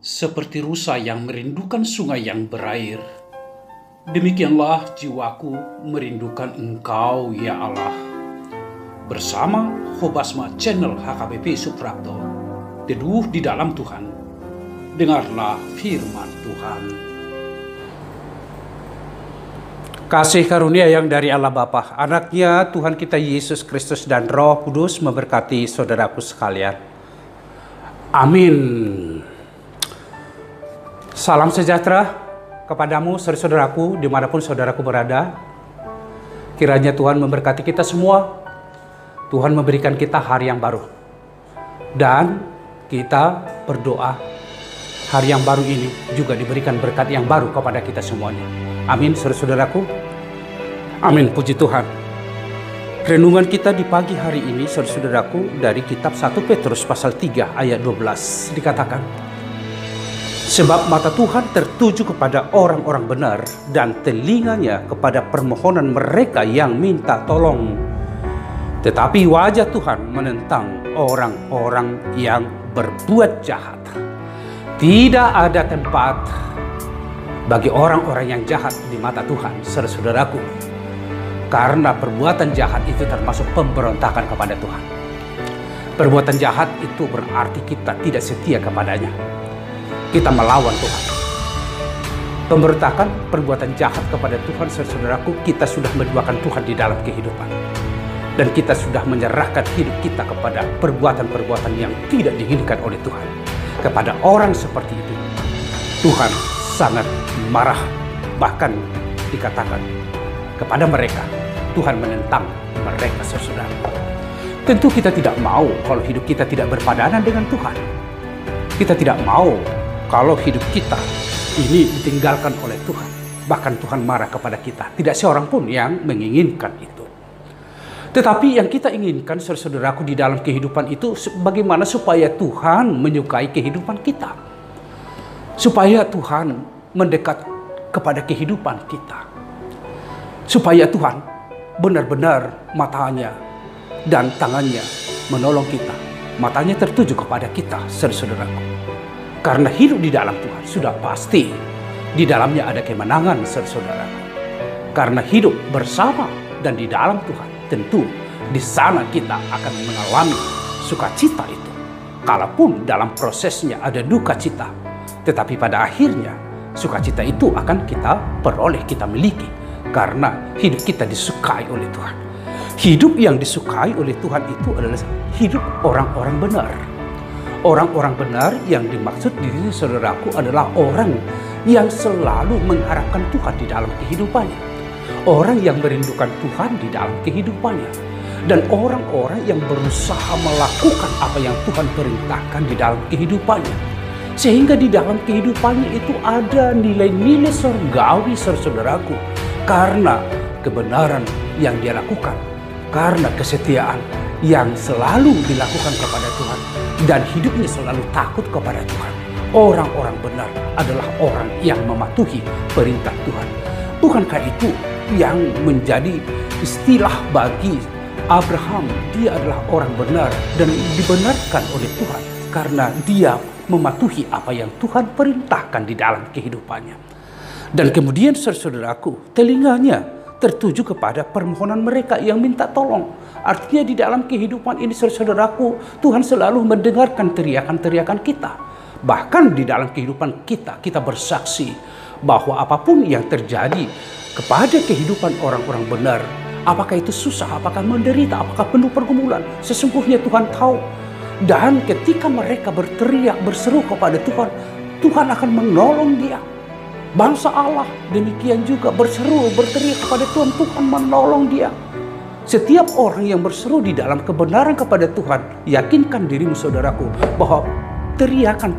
Seperti rusa yang merindukan sungai yang berair, demikianlah jiwaku merindukan Engkau, ya Allah. Bersama Hobasma Channel HKBP Suprapto, teduh di dalam Tuhan. Dengarlah firman Tuhan. Kasih karunia yang dari Allah Bapa, Anaknya Tuhan kita Yesus Kristus dan Roh Kudus memberkati saudaraku sekalian. Amin. Salam sejahtera kepadamu saudaraku dimanapun saudaraku berada. Kiranya Tuhan memberkati kita semua. Tuhan memberikan kita hari yang baru. Dan kita berdoa hari yang baru ini juga diberikan berkat yang baru kepada kita semuanya. Amin saudaraku. Amin, puji Tuhan. Renungan kita di pagi hari ini saudaraku dari kitab 1 Petrus pasal 3 ayat 12 dikatakan, sebab mata Tuhan tertuju kepada orang-orang benar dan telinganya kepada permohonan mereka yang minta tolong. Tetapi wajah Tuhan menentang orang-orang yang berbuat jahat. Tidak ada tempat bagi orang-orang yang jahat di mata Tuhan, saudaraku. Karena perbuatan jahat itu termasuk pemberontakan kepada Tuhan. Perbuatan jahat itu berarti kita tidak setia kepadanya. Kita melawan Tuhan. Pemberontakan, perbuatan jahat kepada Tuhan, saudaraku, kita sudah menduakan Tuhan di dalam kehidupan. Dan kita sudah menyerahkan hidup kita kepada perbuatan-perbuatan yang tidak diinginkan oleh Tuhan. Kepada orang seperti itu, Tuhan sangat marah. Bahkan dikatakan kepada mereka, Tuhan menentang mereka, saudara. Tentu kita tidak mau kalau hidup kita tidak berpadanan dengan Tuhan. Kita tidak mau kalau hidup kita ini ditinggalkan oleh Tuhan. Bahkan Tuhan marah kepada kita. Tidak seorang pun yang menginginkan itu. Tetapi yang kita inginkan saudaraku di dalam kehidupan itu bagaimana supaya Tuhan menyukai kehidupan kita. Supaya Tuhan mendekat kepada kehidupan kita. Supaya Tuhan benar-benar matanya dan tangannya menolong kita. Matanya tertuju kepada kita, saudaraku. Karena hidup di dalam Tuhan sudah pasti di dalamnya ada kemenangan, saudaraku. Karena hidup bersama dan di dalam Tuhan, tentu di sana kita akan mengalami sukacita itu. Kalaupun dalam prosesnya ada duka cita, tetapi pada akhirnya sukacita itu akan kita peroleh, kita miliki. Karena hidup kita disukai oleh Tuhan. Hidup yang disukai oleh Tuhan itu adalah hidup orang-orang benar. Orang-orang benar yang dimaksud di sini saudaraku adalah orang yang selalu mengharapkan Tuhan di dalam kehidupannya. Orang yang merindukan Tuhan di dalam kehidupannya. Dan orang-orang yang berusaha melakukan apa yang Tuhan perintahkan di dalam kehidupannya. Sehingga di dalam kehidupannya itu ada nilai-nilai surgawi, saudaraku. Karena kebenaran yang dia lakukan. Karena kesetiaan yang selalu dilakukan kepada Tuhan. Dan hidupnya selalu takut kepada Tuhan. Orang-orang benar adalah orang yang mematuhi perintah Tuhan. Bukankah itu yang menjadi istilah bagi Abraham? Dia adalah orang benar dan dibenarkan oleh Tuhan. Karena dia mematuhi apa yang Tuhan perintahkan di dalam kehidupannya. Dan kemudian saudaraku, telinganya tertuju kepada permohonan mereka yang minta tolong. Artinya di dalam kehidupan ini saudaraku, Tuhan selalu mendengarkan teriakan-teriakan kita. Bahkan di dalam kehidupan kita, kita bersaksi bahwa apapun yang terjadi kepada kehidupan orang-orang benar, apakah itu susah, apakah menderita, apakah penuh pergumulan, sesungguhnya Tuhan tahu. Dan ketika mereka berteriak, berseru kepada Tuhan, Tuhan akan menolong dia. Bangsa Allah demikian juga berseru, berteriak kepada Tuhan, Tuhan menolong dia. Setiap orang yang berseru di dalam kebenaran kepada Tuhan, yakinkan dirimu saudaraku bahwa teriakan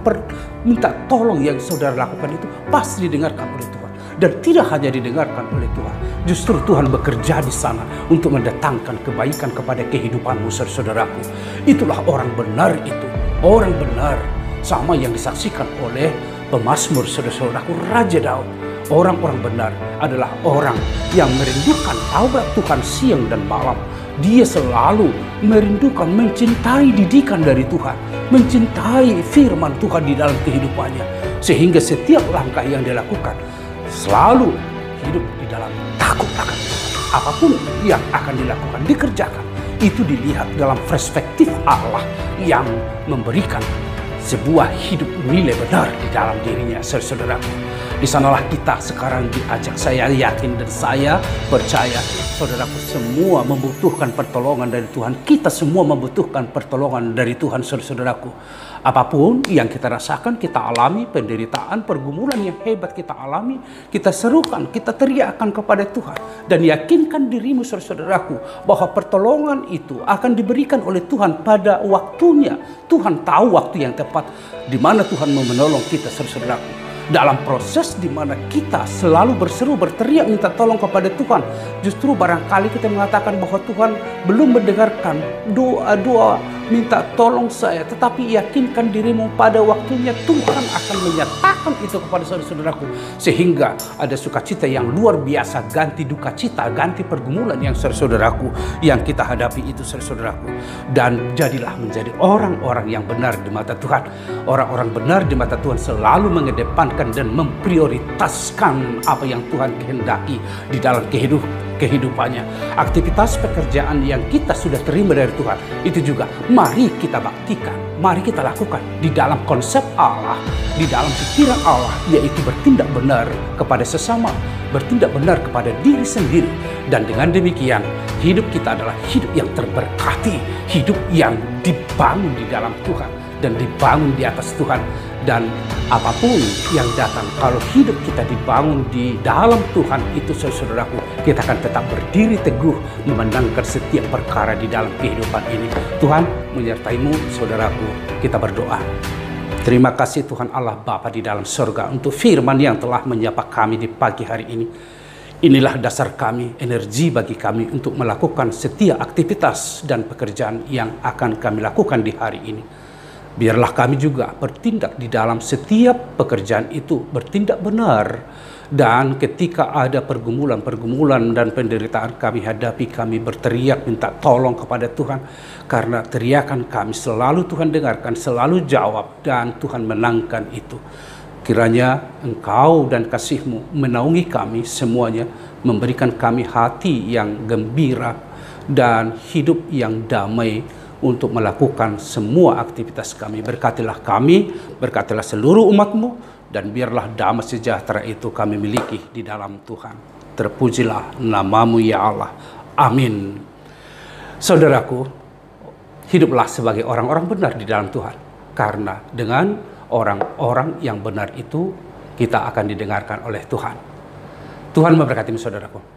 minta tolong yang saudara lakukan itu pasti didengarkan oleh Tuhan. Dan tidak hanya didengarkan oleh Tuhan, justru Tuhan bekerja di sana untuk mendatangkan kebaikan kepada kehidupanmu saudaraku. Itulah orang benar itu, orang benar sama yang disaksikan oleh pemazmur saudaraku Raja Daud. Orang-orang benar adalah orang yang merindukan Taurat Tuhan siang dan malam. Dia selalu merindukan, mencintai didikan dari Tuhan, mencintai firman Tuhan di dalam kehidupannya. Sehingga setiap langkah yang dia lakukan selalu hidup di dalam takut akan Tuhan. Apapun yang akan dilakukan, dikerjakan, itu dilihat dalam perspektif Allah yang memberikan sebuah hidup nilai benar di dalam dirinya, saudaraku. Di sanalah kita sekarang diajak. Saya yakin dan saya percaya, saudaraku, semua membutuhkan pertolongan dari Tuhan. Kita semua membutuhkan pertolongan dari Tuhan, saudaraku. Apapun yang kita rasakan, kita alami, penderitaan, pergumulan yang hebat kita alami, kita serukan, kita teriakkan kepada Tuhan. Dan yakinkan dirimu, saudaraku, bahwa pertolongan itu akan diberikan oleh Tuhan pada waktunya. Tuhan tahu waktu yang tepat di mana Tuhan mau menolong kita, saudaraku. Dalam proses di mana kita selalu berseru, berteriak, minta tolong kepada Tuhan, justru barangkali kita mengatakan bahwa Tuhan belum mendengarkan doa-doa minta tolong saya. Tetapi yakinkan dirimu, pada waktunya Tuhan akan menyatakan itu kepada saudara-saudaraku. Sehingga ada sukacita yang luar biasa, ganti duka cita, ganti pergumulan yang saudara-saudaraku yang kita hadapi itu, saudara-saudaraku. Dan jadilah menjadi orang-orang yang benar di mata Tuhan. Orang-orang benar di mata Tuhan selalu mengedepankan dan memprioritaskan apa yang Tuhan kehendaki di dalam kehidupannya. Aktivitas pekerjaan yang kita sudah terima dari Tuhan, itu juga mari kita baktikan, mari kita lakukan di dalam konsep Allah, di dalam pikiran Allah, yaitu bertindak benar kepada sesama, bertindak benar kepada diri sendiri. Dan dengan demikian, hidup kita adalah hidup yang terberkati, hidup yang dibangun di dalam Tuhan dan dibangun di atas Tuhan. Dan apapun yang datang, kalau hidup kita dibangun di dalam Tuhan itu, saudaraku, kita akan tetap berdiri teguh memenangkan setiap perkara di dalam kehidupan ini. Tuhan menyertaimu, saudaraku. Kita berdoa. Terima kasih Tuhan Allah Bapa di dalam surga untuk firman yang telah menyapa kami di pagi hari ini. Inilah dasar kami, energi bagi kami untuk melakukan setiap aktivitas dan pekerjaan yang akan kami lakukan di hari ini. Biarlah kami juga bertindak di dalam setiap pekerjaan itu, bertindak benar. Dan ketika ada pergumulan dan penderitaan kami hadapi, kami berteriak minta tolong kepada Tuhan. Karena teriakan kami selalu Tuhan dengarkan, selalu jawab, dan Tuhan menangkan itu. Kiranya Engkau dan kasih-Mu menaungi kami semuanya, memberikan kami hati yang gembira dan hidup yang damai untuk melakukan semua aktivitas kami. Berkatilah kami, berkatilah seluruh umat-Mu, dan biarlah damai sejahtera itu kami miliki di dalam Tuhan. Terpujilah nama-Mu ya Allah. Amin. Saudaraku, hiduplah sebagai orang-orang benar di dalam Tuhan. Karena dengan orang-orang yang benar itu, kita akan didengarkan oleh Tuhan. Tuhan memberkati saudaraku.